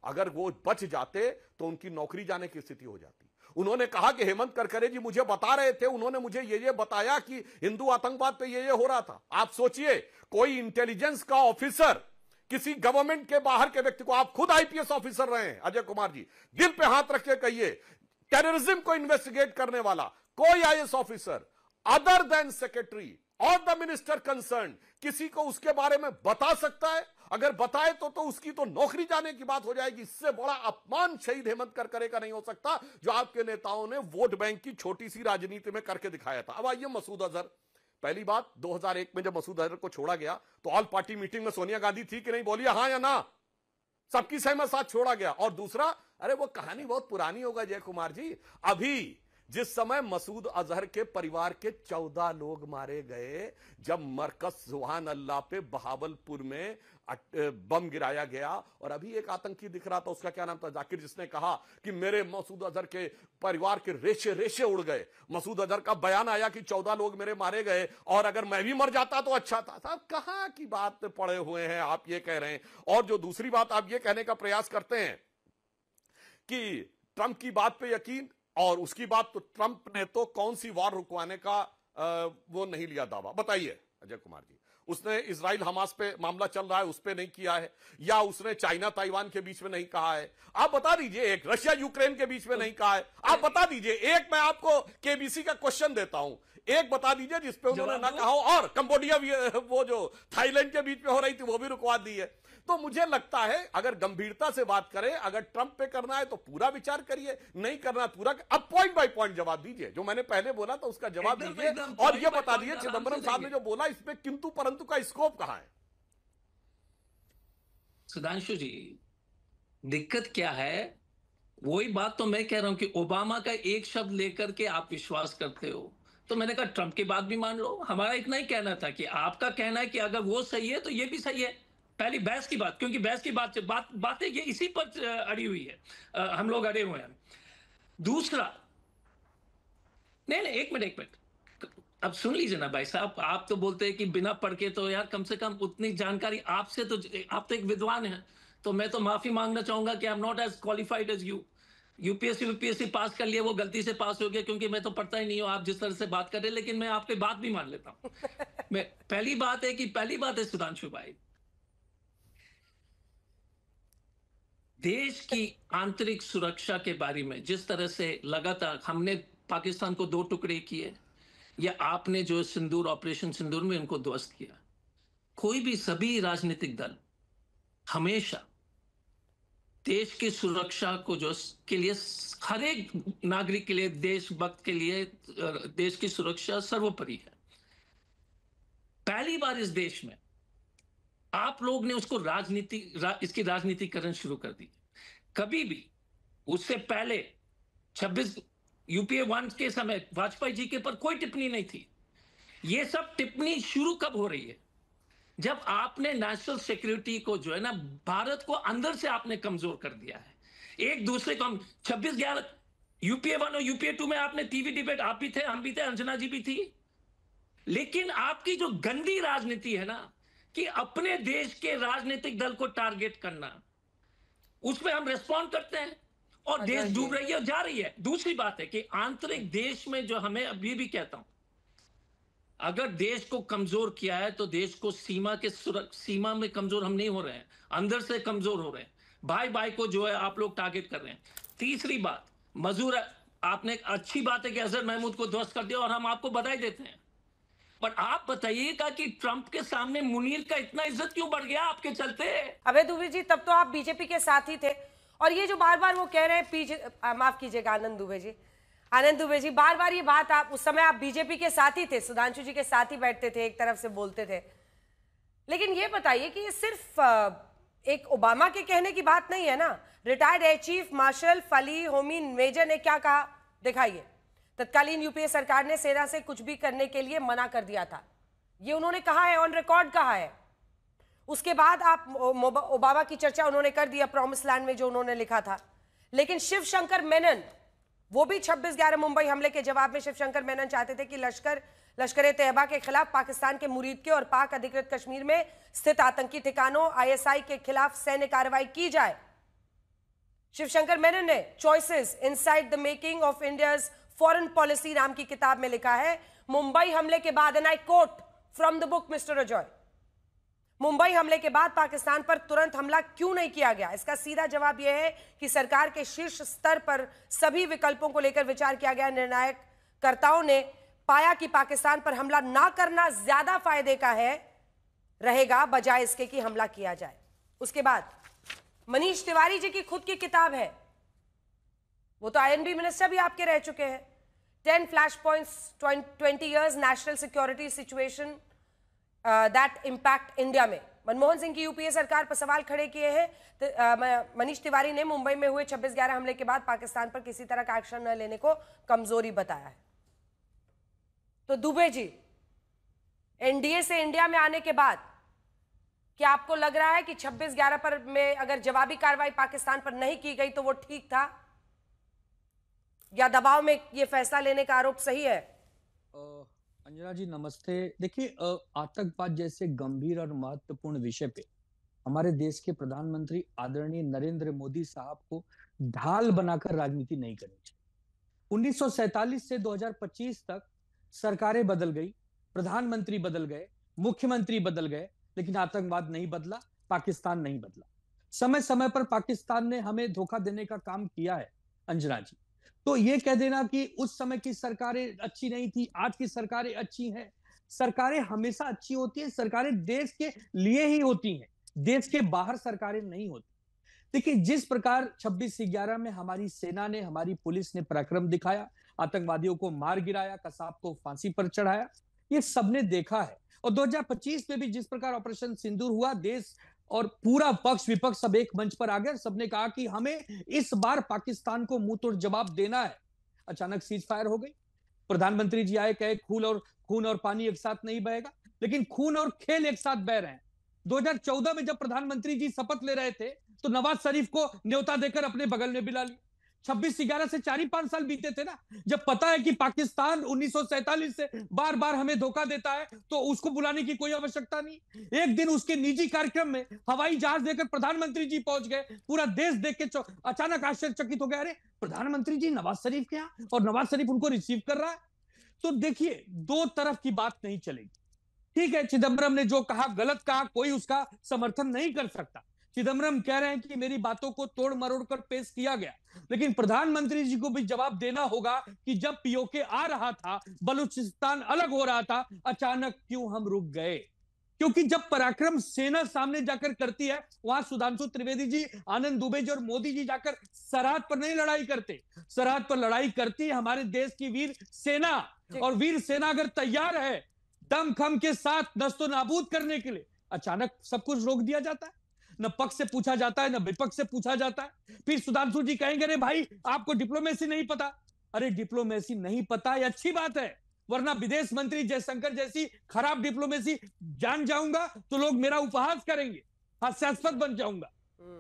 अगर वो बच जाते तो उनकी नौकरी जाने की स्थिति हो जाती। उन्होंने कहा कि हेमंत करकरे जी मुझे बता रहे थे, उन्होंने मुझे ये बताया कि हिंदू आतंकवाद पे ये हो रहा था। आप सोचिए, कोई इंटेलिजेंस का ऑफिसर किसी गवर्नमेंट के बाहर के व्यक्ति को, आप खुद आईपीएस ऑफिसर रहे हैं अजय कुमार जी, दिल पे हाथ रख के कहिए, टेररिज्म को इन्वेस्टिगेट करने वाला कोई IAS officer other than secretary और द मिनिस्टर कंसर्न किसी को उसके बारे में बता सकता है? अगर बताए तो उसकी तो नौकरी जाने की बात हो जाएगी। इससे बड़ा अपमान शहीद हेमंत करकरे का नहीं हो सकता, जो आपके नेताओं ने वोट बैंक की छोटी सी राजनीति में करके दिखाया था। अब आइए मसूद अजहर। पहली बात, 2001 में जब मसूद अजहर को छोड़ा गया तो ऑल पार्टी मीटिंग में सोनिया गांधी थी कि नहीं? बोलिए हाँ या ना। सबकी सहमत साथ छोड़ा गया। और दूसरा, अरे वो कहानी बहुत पुरानी होगा जय कुमार जी, अभी जिस समय मसूद अजहर के परिवार के 14 लोग मारे गए, जब मरकज सुभान अल्लाह पे बहावलपुर में बम गिराया गया, और अभी एक आतंकी दिख रहा था, उसका क्या नाम था, जाकिर, जिसने कहा कि मेरे मसूद अजहर के परिवार के रेशे रेशे उड़ गए। मसूद अजहर का बयान आया कि 14 लोग मेरे मारे गए, और अगर मैं भी मर जाता तो अच्छा था। साहब, कहां की बात पड़े हुए हैं आप, ये कह रहे हैं। और जो दूसरी बात आप ये कहने का प्रयास करते हैं कि ट्रंप की बात पे यकीन, और उसकी बात, तो ट्रंप ने तो कौन सी वार रुकवाने का वो नहीं लिया दावा, बताइए अजय कुमार जी। उसने इजराइल हमास पे मामला चल रहा है उस पे नहीं किया है, या उसने चाइना ताइवान के बीच में नहीं कहा है? आप बता दीजिए। एक रशिया यूक्रेन के बीच में नहीं कहा है, आप बता दीजिए। एक मैं आपको केबीसी का क्वेश्चन देता हूं, एक बता दीजिए जिसपे उन्होंने ना कहा हो। और कंबोडिया वो जो थाईलैंड के बीच में हो रही थी वो भी रुकवा दी है। तो मुझे लगता है अगर गंभीरता से बात करें, अगर ट्रंप पे करना है तो पूरा विचार करिए, नहीं करना पूरा। अब पॉइंट बाय पॉइंट जवाब दीजिए, जो मैंने पहले बोला था उसका जवाब दीजिए, और ये बता दीजिए चिदंबरम साहब ने जो बोला इसमें किंतु परंतु का स्कोप कहां है? सुधांशु जी, दिक्कत क्या है? वही बात तो मैं कह रहा हूं कि ओबामा का एक शब्द लेकर के आप विश्वास करते हो, तो मैंने कहा ट्रंप की बात भी मान लो। हमारा इतना ही कहना था कि आपका कहना है कि अगर वो सही है तो ये भी सही है। पहली बहस की बात, क्योंकि बहस की बातें ये इसी पर अड़ी हुई है, हम लोग अड़े हुए हैं। दूसरा, नहीं एक मिनट, अब सुन लीजिए ना भाई साहब, आप तो बोलते हैं कि बिना पढ़ के, तो यार कम से कम उतनी जानकारी आपसे, तो आप तो एक विद्वान हैं, तो मैं तो माफी मांगना चाहूंगा कि I am not as qualified as you. UPSC pass कर लिया, वो गलती से पास हो गया, क्योंकि मैं तो पढ़ता ही नहीं हूं आप जिस तरह से बात कर रहे हैं, लेकिन मैं आपकी बात भी मान लेता हूं। मैं पहली बात है सुधांशु भाई, देश की आंतरिक सुरक्षा के बारे में जिस तरह से लगातार हमने पाकिस्तान को 2 टुकड़े किए, या आपने जो सिंदूर, ऑपरेशन सिंदूर में उनको ध्वस्त किया, कोई भी सभी राजनीतिक दल हमेशा देश की सुरक्षा को के लिए, हर एक नागरिक के लिए, देशभक्त के लिए देश की सुरक्षा सर्वोपरि है। पहली बार इस देश में आप लोग ने उसको इसकी राजनीतिकरण शुरू कर दी। कभी भी उससे पहले 26 यूपीए 1 के समय वाजपेयी जी के पर कोई टिप्पणी नहीं थी। ये सब टिप्पणी शुरू कब हो रही है? जब आपने नेशनल सिक्योरिटी को जो है ना, भारत को अंदर से आपने कमजोर कर दिया है। एक दूसरे को 26/11 यूपीए 1 और यूपीए 2 में आपने टीवी डिबेट, आप भी थे, हम भी थे, अंजना जी भी थी, लेकिन आपकी जो गंदी राजनीति है ना, कि अपने देश के राजनीतिक दल को टारगेट करना, उसमें हम रिस्पॉन्ड करते हैं और देश डूब रही है और जा रही है। दूसरी बात है कि आंतरिक देश में जो हमें अभी भी कहता हूं, अगर देश को कमजोर किया है तो देश को सीमा में कमजोर हम नहीं हो रहे हैं, अंदर से कमजोर हो रहे हैं। भाई भाई को जो है आप लोग टारगेट कर रहे हैं। तीसरी बात, मजूर, आपने अच्छी बात है कि अजहर महमूद को ध्वस्त कर दिया और हम आपको बधाई देते हैं, पर आप बताइएगा कि ट्रंप के सामने मुनीर का इतना इज्जत क्यों बढ़ गया आपके चलते? अबे दुबे जी, तब तो आप बीजेपी के साथ ही थे। और ये जो बार बार वो कह रहे हैं, माफ कीजिएगा आनंद दुबे जी, बार बार ये बात, आप उस समय आप बीजेपी के साथ ही थे, सुधांशु जी के साथ ही बैठते थे, एक तरफ से बोलते थे। लेकिन ये बताइए कि ये सिर्फ एक ओबामा के कहने की बात नहीं है ना। रिटायर्ड एयर चीफ मार्शल फली होमी मेजर ने क्या कहा, दिखाइए। तत्कालीन यूपीए सरकार ने सेना से कुछ भी करने के लिए मना कर दिया था, ये उन्होंने कहा है, ऑन रिकॉर्ड कहा है। उसके बाद आप ओबामा की चर्चा उन्होंने कर दिया प्रॉमिस लैंड में जो उन्होंने लिखा था। लेकिन शिवशंकर मेनन, वो भी 26/11 मुंबई हमले के जवाब में शिवशंकर मेनन चाहते थे कि लश्कर तैयबा के खिलाफ पाकिस्तान के मुरीद के और पाक अधिकृत कश्मीर में स्थित आतंकी ठिकानों आईएसआई के खिलाफ सैन्य कार्रवाई की जाए। शिवशंकर मेनन ने choices inside the making of India's foreign policy नाम की किताब में लिखा है, मुंबई हमले के बाद, and I quote from the book mister Ajoy, Mumbai हमले के बाद पाकिस्तान पर तुरंत हमला क्यों नहीं किया गया? इसका सीधा जवाब यह है कि सरकार के शीर्ष स्तर पर सभी विकल्पों को लेकर विचार किया गया। निर्णायक कर्ताओं ने पाया कि पाकिस्तान पर हमला ना करना ज्यादा फायदे का रहेगा बजाय इसके कि हमला किया जाए। उसके बाद मनीष तिवारी जी की खुद की किताब है, वो तो आईएनबी मिनिस्टर भी आपके रह चुके हैं, 10 flash points 20 years national security situation that impact India में मनमोहन सिंह की यूपीए सरकार पर सवाल खड़े किए हैं। मनीष तिवारी ने मुंबई में हुए 26/11 हमले के बाद पाकिस्तान पर किसी तरह का एक्शन न लेने को कमजोरी बताया है। तो दुबे जी, एनडीए से इंडिया में आने के बाद क्या आपको लग रहा है कि 26/11 पर में अगर जवाबी कार्रवाई पाकिस्तान पर नहीं की गई तो वो ठीक था, या दबाव में ये फैसला लेने का आरोप सही है? अंजना जी नमस्ते। देखिए, आतंकवाद जैसे गंभीर और महत्वपूर्ण विषय पे हमारे देश के प्रधानमंत्री आदरणीय नरेंद्र मोदी साहब को ढाल बनाकर राजनीति नहीं करनी चाहिए। 1947 से 2025 तक सरकारें बदल गई, प्रधानमंत्री बदल गए, मुख्यमंत्री बदल गए, लेकिन आतंकवाद नहीं बदला, पाकिस्तान नहीं बदला। समय समय पर पाकिस्तान ने हमें धोखा देने का काम किया है अंजना जी। तो ये कह देना कि उस समय की सरकारें अच्छी नहीं थी, आज की सरकारें अच्छी हैं, सरकारें हमेशा अच्छी होती हैं, सरकारें देश के लिए ही होती हैं, देश के बाहर सरकारें नहीं होती। देखिए, जिस प्रकार 26/11 में हमारी सेना ने, हमारी पुलिस ने पराक्रम दिखाया, आतंकवादियों को मार गिराया, कसाब को फांसी पर चढ़ाया, ये सबने देखा है। और 2025 में भी जिस प्रकार ऑपरेशन सिंदूर हुआ, देश और पूरा पक्ष विपक्ष सब एक मंच पर आ गए, सबने कहा कि हमें इस बार पाकिस्तान को मुंह तोड़ जवाब देना है। अचानक सीज फायर हो गई, प्रधानमंत्री जी आए, कहे खून और पानी एक साथ नहीं बहेगा, लेकिन खून और खेल एक साथ बह रहे हैं। 2014 में जब प्रधानमंत्री जी शपथ ले रहे थे तो नवाज शरीफ को न्योता देकर अपने बगल में बुला लिया। 26/11 से 4-5 साल बीते थे ना, जब पता है कि पाकिस्तान 1947 से बार बार हमें धोखा देता है तो उसको बुलाने की कोई आवश्यकता नहीं। एक दिन उसके निजी कार्यक्रम में हवाई जहाज देकर प्रधानमंत्री जी पहुंच गए, पूरा देश देख के अचानक आश्चर्यचकित हो गया, अरे प्रधानमंत्री जी नवाज शरीफ के यहाँ, और नवाज शरीफ उनको रिसीव कर रहा है। तो देखिए, दो तरफ की बात नहीं चलेगी। ठीक है, चिदम्बरम ने जो कहा गलत कहा, कोई उसका समर्थन नहीं कर सकता। चिदम्बरम कह रहे हैं कि मेरी बातों को तोड़ मरोड़ कर पेश किया गया, लेकिन प्रधानमंत्री जी को भी जवाब देना होगा कि जब पीओके आ रहा था, बलूचिस्तान अलग हो रहा था, अचानक क्यों हम रुक गए? क्योंकि जब पराक्रम सेना सामने जाकर करती है, वहां सुधांशु त्रिवेदी जी, आनंद दुबे जी और मोदी जी जाकर सरहद पर नहीं लड़ाई करते, सरहद पर लड़ाई करती है हमारे देश की वीर सेना। और वीर सेना अगर तैयार है दमखम के साथ नस्तो नाबूद करने के लिए, अचानक सब कुछ रोक दिया जाता है, न पक्ष से पूछा जाता है, न विपक्ष से पूछा जाता है। फिर सुधांशु जी कहेंगे, अरे भाई आपको डिप्लोमेसी नहीं पता। अरे डिप्लोमेसी नहीं पता ये अच्छी बात है, वरना विदेश मंत्री जयशंकर जैसी खराब डिप्लोमेसी जान जाऊंगा तो लोग मेरा उपहास करेंगे, हास्यास्पद बन जाऊंगा।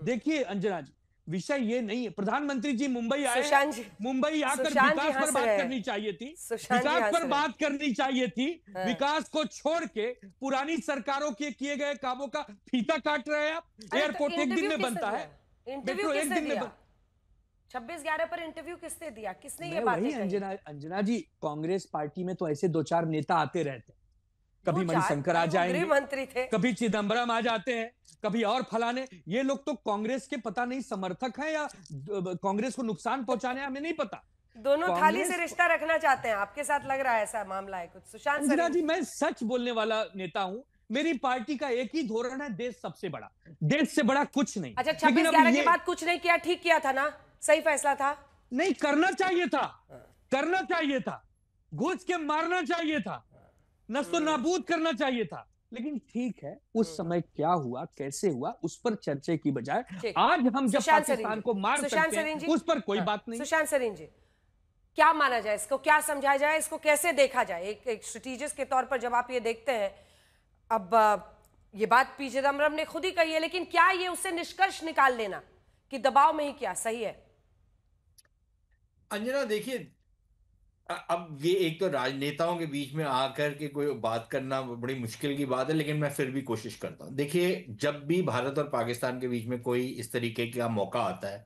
देखिए अंजना जी, विषय ये नहीं है। प्रधानमंत्री जी मुंबई आए, सुशांत जी, मुंबई आकर सुशांत जी विकास पर हंस बात रहे हैं। करनी चाहिए थी, सुशांत जी विकास हंस पर रहे बात करनी चाहिए थी। हाँ। विकास को छोड़ के पुरानी सरकारों के किए गए कामों का फीता काट रहे हैं आप। अरे एयरपोर्ट तो एक दिन इंटरव्यू में किसने बनता दिया? है, इंटरव्यू मेट्रो एक किसने दिन में दिया? 26/11 पर इंटरव्यू किसने दिया? किसने ये मैं बातें वही कही? अंजना जी, कांग्रेस पार्टी में तो ऐसे 2-4 नेता आते रहते हैं। कभी 2-4? मणिशंकर आ अरे वो जाएंगे, गृह मंत्री थे। कभी चिदम्बरम आ जाते हैं, कभी और फलाने। ये लोग तो कांग्रेस के पता नहीं समर्थक हैं या कांग्रेस को नुकसान पहुंचाने, हमें नहीं पता। दोनों थाली से कांग्रेस रिश्ता रखना चाहते हैं, आपके साथ लग रहा है ऐसा मामला है कुछ। सुशांत अंजना सर, जी, मैं सच बोलने वाला नेता हूं। मेरी पार्टी का एक ही धोरण है, देश सबसे बड़ा, देश से बड़ा कुछ नहीं। अच्छा, लेकिन अब 26/11 के ये बाद कुछ नहीं किया, ठीक किया था ना? सही फैसला था? नहीं करना चाहिए था, करना चाहिए था, घुस के मारना चाहिए था, नस्तो नाबूद करना चाहिए था। लेकिन ठीक है, उस समय क्या हुआ, कैसे हुआ, उस पर चर्चे की बजाय आज हम जब सुशांत पाकिस्तान सरीन को मार जी, सकते हैं, उस पर कोई बात नहीं। सुशांत सरीन जी, क्या माना जाए इसको, क्या समझा जाए इसको, कैसे देखा जाए? एक स्ट्रेटेजिस्ट के तौर पर जब आप ये देखते हैं, अब ये बात पी चिदम्बरम ने खुद ही कही है, लेकिन क्या ये उससे निष्कर्ष निकाल लेना कि दबाव में ही क्या सही है? अंजना देखिए, अब ये एक तो राजनेताओं के बीच में आकर के कोई बात करना बड़ी मुश्किल की बात है, लेकिन मैं फिर भी कोशिश करता हूं। देखिए, जब भी भारत और पाकिस्तान के बीच में कोई इस तरीके का मौका आता है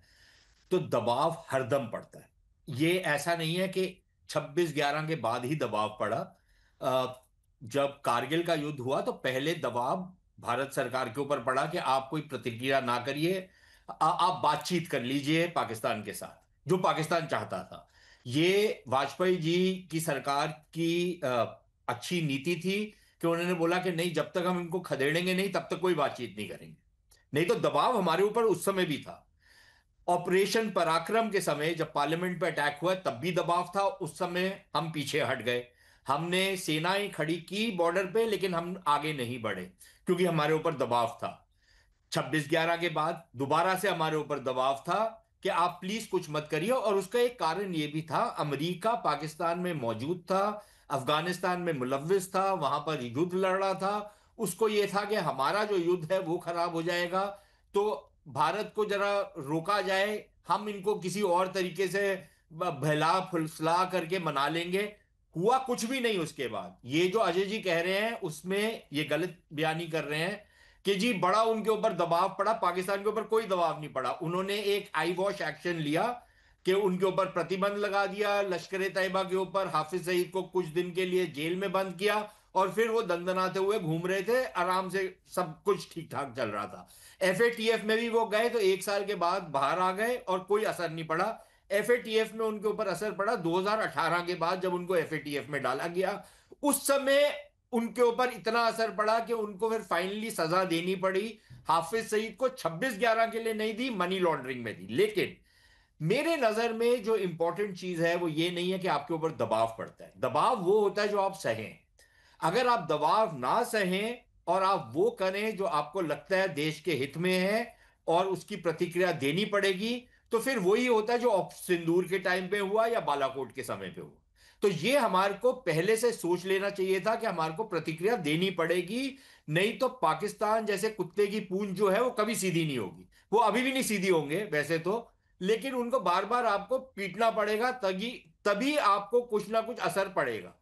तो दबाव हरदम पड़ता है। ये ऐसा नहीं है कि 26/11 के बाद ही दबाव पड़ा। जब कारगिल का युद्ध हुआ तो पहले दबाव भारत सरकार के ऊपर पड़ा कि आप कोई प्रतिक्रिया ना करिए, आप बातचीत कर लीजिए पाकिस्तान के साथ, जो पाकिस्तान चाहता था। ये वाजपेयी जी की सरकार की अच्छी नीति थी कि उन्होंने बोला कि नहीं, जब तक हम इनको खदेड़ेंगे नहीं तब तक कोई बातचीत नहीं करेंगे। नहीं तो दबाव हमारे ऊपर उस समय भी था। ऑपरेशन पराक्रम के समय जब पार्लियामेंट पे अटैक हुआ तब भी दबाव था, उस समय हम पीछे हट गए। हमने सेनाएं खड़ी की बॉर्डर पे, लेकिन हम आगे नहीं बढ़े क्योंकि हमारे ऊपर दबाव था। 26/11 के बाद दोबारा से हमारे ऊपर दबाव था कि आप प्लीज कुछ मत करिए, और उसका एक कारण यह भी था, अमेरिका पाकिस्तान में मौजूद था, अफगानिस्तान में मुलव्विस था, वहां पर युद्ध लड़ रहा था। उसको यह था कि हमारा जो युद्ध है वो खराब हो जाएगा, तो भारत को जरा रोका जाए, हम इनको किसी और तरीके से बहला फुसला करके मना लेंगे। हुआ कुछ भी नहीं। उसके बाद ये जो अजय जी कह रहे हैं उसमें ये गलत बयानी कर रहे हैं कि जी बड़ा उनके ऊपर दबाव पड़ा। पाकिस्तान के ऊपर कोई दबाव नहीं पड़ा। उन्होंने एक आई वॉश एक्शन लिया कि उनके ऊपर प्रतिबंध लगा दिया, लश्कर तैयबा के ऊपर हाफिज सईद को कुछ दिन के लिए जेल में बंद किया, और फिर वो दंदनाते हुए घूम रहे थे, आराम से सब कुछ ठीक ठाक चल रहा था। FATF में भी वो गए तो 1 साल के बाद बाहर आ गए और कोई असर नहीं पड़ा। FATF में उनके ऊपर असर पड़ा 2018 के बाद, जब उनको FATF में डाला गया। उस समय उनके ऊपर इतना असर पड़ा कि उनको फिर फाइनली सजा देनी पड़ी। हाफिज सईद को 26/11 के लिए नहीं दी, मनी लॉन्ड्रिंग में दी। लेकिन मेरे नजर में जो इंपॉर्टेंट चीज है वो ये नहीं है कि आपके ऊपर दबाव पड़ता है। दबाव वो होता है जो आप सहें। अगर आप दबाव ना सहें और आप वो करें जो आपको लगता है देश के हित में है और उसकी प्रतिक्रिया देनी पड़ेगी, तो फिर वही होता है जो सिंदूर के टाइम पे हुआ या बालाकोट के समय पे हुआ। तो ये हमारे को पहले से सोच लेना चाहिए था कि हमारे को प्रतिक्रिया देनी पड़ेगी, नहीं तो पाकिस्तान जैसे कुत्ते की पूंछ जो है वो कभी सीधी नहीं होगी। वो अभी भी नहीं सीधी होंगे वैसे तो, लेकिन उनको बार बार आपको पीटना पड़ेगा, तभी आपको कुछ ना कुछ असर पड़ेगा।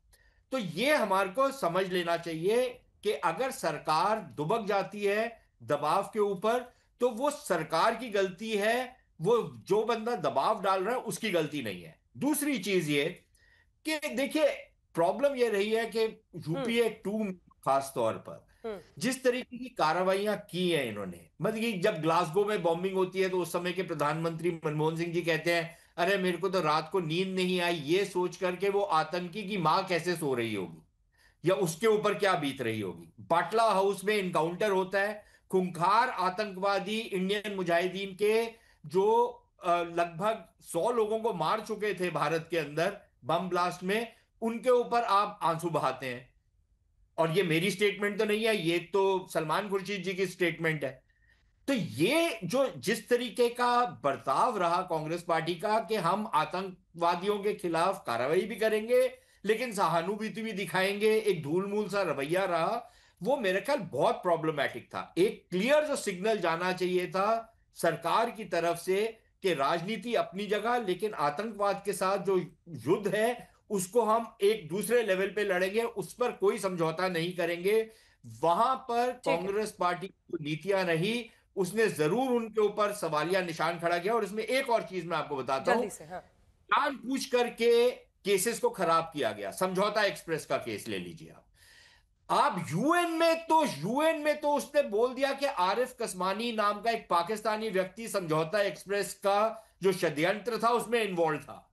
तो ये हमारे को समझ लेना चाहिए कि अगर सरकार दुबक जाती है दबाव के ऊपर तो वो सरकार की गलती है, वो जो बंदा दबाव डाल रहा है उसकी गलती नहीं है। दूसरी चीज ये कि देखिए, प्रॉब्लम ये रही है कि UPA 2 खास तौर पर जिस तरीके की कार्रवाइयां की हैं इन्होंने, मतलब कि जब ग्लासगो में बॉम्बिंग होती है तो उस समय के प्रधानमंत्री मनमोहन सिंह जी कहते हैं, अरे मेरे को तो रात को नींद नहीं आई, ये सोच करके वो आतंकी की मां कैसे सो रही होगी या उसके ऊपर क्या बीत रही होगी। बाटला हाउस में इनकाउंटर होता है, खूंखार आतंकवादी इंडियन मुजाहिदीन के जो लगभग 100 लोगों को मार चुके थे भारत के अंदर बम ब्लास्ट में, उनके ऊपर आप आंसू बहाते हैं। और ये मेरी स्टेटमेंट तो नहीं है, ये तो सलमान खुर्शीद जी की स्टेटमेंट है। तो ये जो जिस तरीके का बर्ताव रहा कांग्रेस पार्टी का कि हम आतंकवादियों के खिलाफ कार्रवाई भी करेंगे लेकिन सहानुभूति भी दिखाएंगे, एक धूलमूल सा रवैया रहा, वो मेरे ख्याल बहुत प्रॉब्लमैटिक था। एक क्लियर जो सिग्नल जाना चाहिए था सरकार की तरफ से कि राजनीति अपनी जगह, लेकिन आतंकवाद के साथ जो युद्ध है उसको हम एक दूसरे लेवल पे लड़ेंगे, उस पर कोई समझौता नहीं करेंगे। वहां पर कांग्रेस पार्टी की जो नीतियां रही उसने जरूर उनके ऊपर सवालिया निशान खड़ा किया। और इसमें एक और चीज मैं आपको बताता हूं, जानबूझ करके केसेस को खराब किया गया। समझौता एक्सप्रेस का केस ले लीजिए आप यूएन में तो उसने बोल दिया कि आरिफ कसमानी नाम का एक पाकिस्तानी व्यक्ति समझौता एक्सप्रेस का जो षड्यंत्र था उसमें इन्वॉल्व था,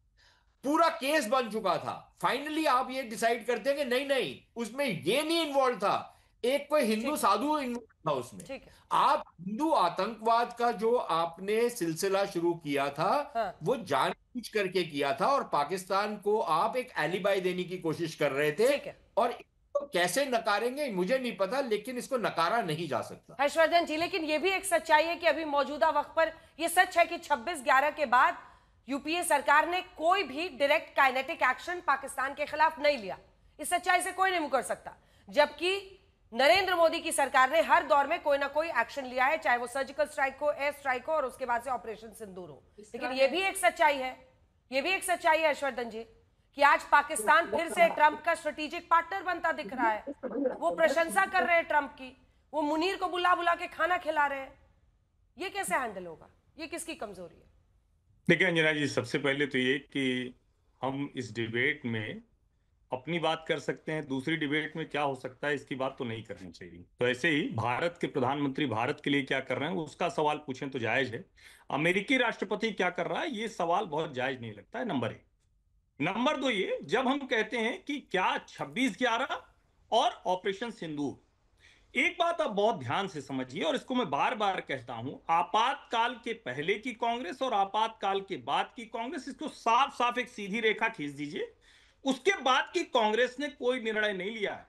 पूरा केस बन चुका था। फाइनली आप ये डिसाइड करते हैं कि नहीं उसमें ये नहीं इन्वॉल्व था, एक कोई हिंदू साधु इन्वॉल्व था उसमें। आप हिंदू आतंकवाद का जो आपने सिलसिला शुरू किया था वो जानबूझ करके किया था और पाकिस्तान को आप एक एलिबाई देने की कोशिश कर रहे थे। और तो कैसे नकारेंगे मुझे नहीं पता, लेकिन इसको नकारा नहीं जा सकता। हर्षवर्धन जी, लेकिन यह भी एक सच्चाई है कि अभी मौजूदा वक्त पर यह सच है कि 26/11 के बाद यूपीए सरकार ने कोई भी डायरेक्ट काइनेटिक एक्शन पाकिस्तान के खिलाफ नहीं लिया। इस सच्चाई से कोई नहीं मुकर सकता, जबकि नरेंद्र मोदी की सरकार ने हर दौर में कोई ना कोई एक्शन लिया है, चाहे वो सर्जिकल स्ट्राइक हो, एयर स्ट्राइक हो और उसके बाद से ऑपरेशन सिंदूर हो। लेकिन यह भी एक सच्चाई है, हर्षवर्धन जी, कि आज पाकिस्तान फिर से ट्रंप का स्ट्रेटेजिक पार्टनर बनता दिख रहा है। वो प्रशंसा कर रहे हैं ट्रंप की, वो मुनीर को बुला बुला के खाना खिला रहे हैं। ये कैसे हैंडल होगा? ये किसकी कमजोरी है? देखिए अंजना जी, सबसे पहले तो ये कि हम इस डिबेट में अपनी बात कर सकते हैं, दूसरी डिबेट में क्या हो सकता है इसकी बात तो नहीं करनी चाहिए। तो ऐसे ही भारत के प्रधानमंत्री भारत के लिए क्या कर रहे हैं उसका सवाल पूछें तो जायज है, अमेरिकी राष्ट्रपति क्या कर रहा है ये सवाल बहुत जायज नहीं लगता है। नंबर 1। नंबर 2, ये जब हम कहते हैं कि क्या 26/11 और ऑपरेशन सिंदूर, एक बात आप बहुत ध्यान से समझिए और इसको मैं बार बार कहता हूं, आपातकाल के पहले की कांग्रेस और आपातकाल के बाद की कांग्रेस, इसको साफ साफ एक सीधी रेखा खींच दीजिए। उसके बाद की कांग्रेस ने कोई निर्णय नहीं लिया है।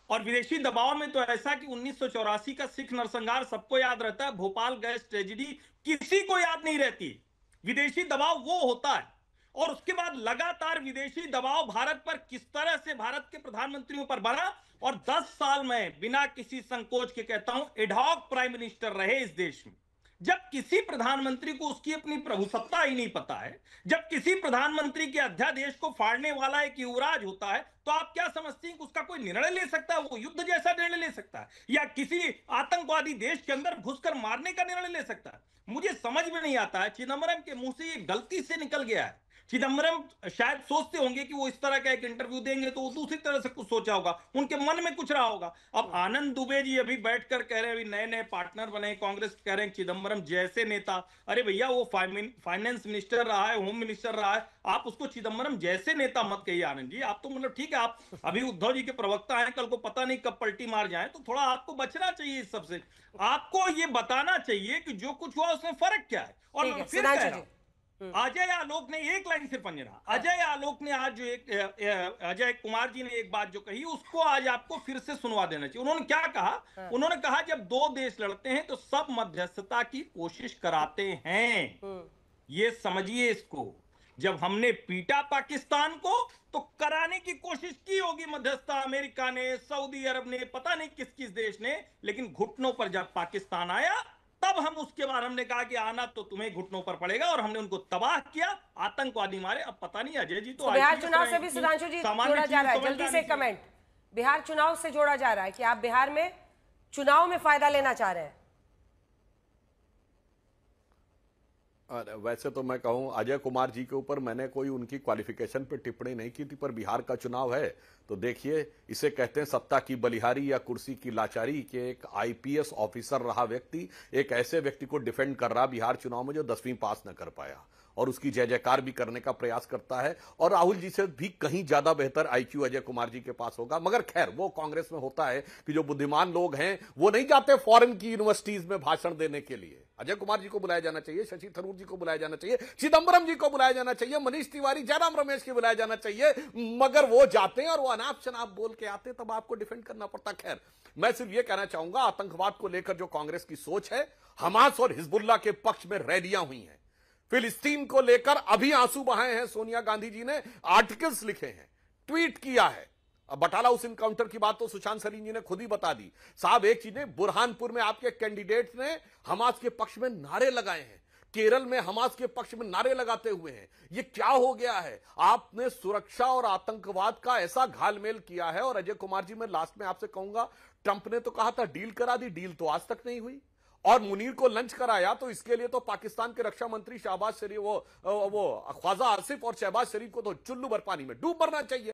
और विदेशी दबाव में तो ऐसा कि 1984 का सिख नरसंहार सबको याद रहता है, भोपाल गैस ट्रेजेडी किसी को याद नहीं रहती। विदेशी दबाव वो होता है। और उसके बाद लगातार विदेशी दबाव भारत पर किस तरह से भारत के प्रधानमंत्रियों पर बढ़ा और 10 साल में बिना किसी संकोच के कहता हूं एडहॉक प्राइम मिनिस्टर रहे इस देश में। जब किसी प्रधानमंत्री को उसकी अपनी प्रभुसत्ता ही नहीं पता है, जब किसी प्रधाध्यादेश के अध्यादेश को फाड़ने वाला एक युवराज होता है, तो आप क्या समझते हैं कि उसका कोई निर्णय ले सकता है? वो युद्ध जैसा निर्णय ले सकता है या किसी आतंकवादी देश के अंदर घुसकर मारने का निर्णय ले सकता है? मुझे समझ में नहीं आता है। चिदंबरम के मुंह से ये गलती से निकल गया है। चिदंबरम शायद सोचते होंगे कि वो इस तरह का एक इंटरव्यू देंगे तो वो दूसरी तरह से कुछ सोचा होगा, उनके मन में कुछ रहा होगा। अब आनंद दुबे जी अभी बैठकर कह रहे हैं, अभी नए नए पार्टनर बने कांग्रेस, कह रहे हैं चिदंबरम जैसे नेता। अरे भैया, वो फाइनेंस मिनिस्टर रहा है, होम मिनिस्टर रहा है, आप उसको चिदंबरम जैसे नेता मत कहिए आनंद जी। आप तो मतलब ठीक है, आप अभी उद्धव जी के प्रवक्ता हैं, कल को पता नहीं कब पलटी मार जाए, तो थोड़ा आपको बचना चाहिए इस सबसे। आपको ये बताना चाहिए कि जो कुछ हुआ उसमें फर्क क्या है। और फिर कह रहा हूं, अजय आलोक ने एक लाइन सिर्फ अंजना, अजय आलोक ने आज जो एक अजय कुमार जी ने एक बात जो कही उसको आज आपको फिर से सुनवा देना चाहिए। उन्होंने क्या कहा? उन्होंने कहा जब दो देश लड़ते हैं तो सब मध्यस्थता की कोशिश कराते हैं। ये समझिए इसको। जब हमने पीटा पाकिस्तान को तो कराने की कोशिश की होगी मध्यस्थता, अमेरिका ने, सऊदी अरब ने, पता नहीं किस किस देश ने, लेकिन घुटनों पर जब पाकिस्तान आया तब हम उसके बाद हमने कहा कि आना तो तुम्हें घुटनों पर पड़ेगा और हमने उनको तबाह किया, आतंकवादी मारे। अब पता नहीं अजय जी तो बिहार चुनाव से भी सुधांशु जी जोड़ा जा रहा है, जल्दी से कमेंट। बिहार चुनाव से जोड़ा जा रहा है कि आप बिहार में चुनाव में फायदा लेना चाह रहे हैं। वैसे तो मैं कहूं अजय कुमार जी के ऊपर मैंने कोई उनकी क्वालिफिकेशन पे टिप्पणी नहीं की थी, पर बिहार का चुनाव है तो देखिए, इसे कहते हैं सत्ता की बलिहारी या कुर्सी की लाचारी के एक आईपीएस ऑफिसर रहा व्यक्ति एक ऐसे व्यक्ति को डिफेंड कर रहा बिहार चुनाव में जो 10वीं पास न कर पाया और उसकी जय जयकार भी करने का प्रयास करता है। और राहुल जी से भी कहीं ज्यादा बेहतर आईक्यू अजय कुमार जी के पास होगा। मगर खैर, वो कांग्रेस में होता है कि जो बुद्धिमान लोग हैं वो नहीं जाते फॉरेन की यूनिवर्सिटीज में भाषण देने के लिए। अजय कुमार जी को बुलाया जाना चाहिए, शशि थरूर जी को बुलाया जाना चाहिए, चिदंबरम जी को बुलाया जाना चाहिए, मनीष तिवारी, जयराम रमेश को बुलाया जाना चाहिए, मगर वो जाते हैं और वो अनाप शनाप बोल के आते, तब आपको डिफेंड करना पड़ता। खैर, मैं सिर्फ ये कहना चाहूंगा, आतंकवाद को लेकर जो कांग्रेस की सोच है, हमास और हिजबुल्लाह के पक्ष में रैलियां हुई हैं। फिलिस्तीन को लेकर अभी आंसू बहाए हैं सोनिया गांधी जी ने, आर्टिकल्स लिखे हैं, ट्वीट किया है, बटाला हाउस इनकाउंटर की बात तो सुशांत सलीम जी ने खुद ही बता दी। साहब एक चीज ने, बुरहानपुर में आपके कैंडिडेट ने हमास के पक्ष में नारे लगाए हैं, केरल में हमास के पक्ष में नारे लगाते हुए हैं। ये क्या हो गया है? आपने सुरक्षा और आतंकवाद का ऐसा घालमेल किया है। और अजय कुमार जी, मैं लास्ट में आपसे कहूंगा, ट्रंप ने तो कहा था डील करा दी, डील तो आज तक नहीं हुई। और मुनीर को लंच कराया तो इसके लिए तो पाकिस्तान के रक्षा मंत्री शहबाज शरीफ, वो ख्वाजा आसिफ और शहबाज शरीफ को तो चुल्लू भर पानी में डूब मरना चाहिए।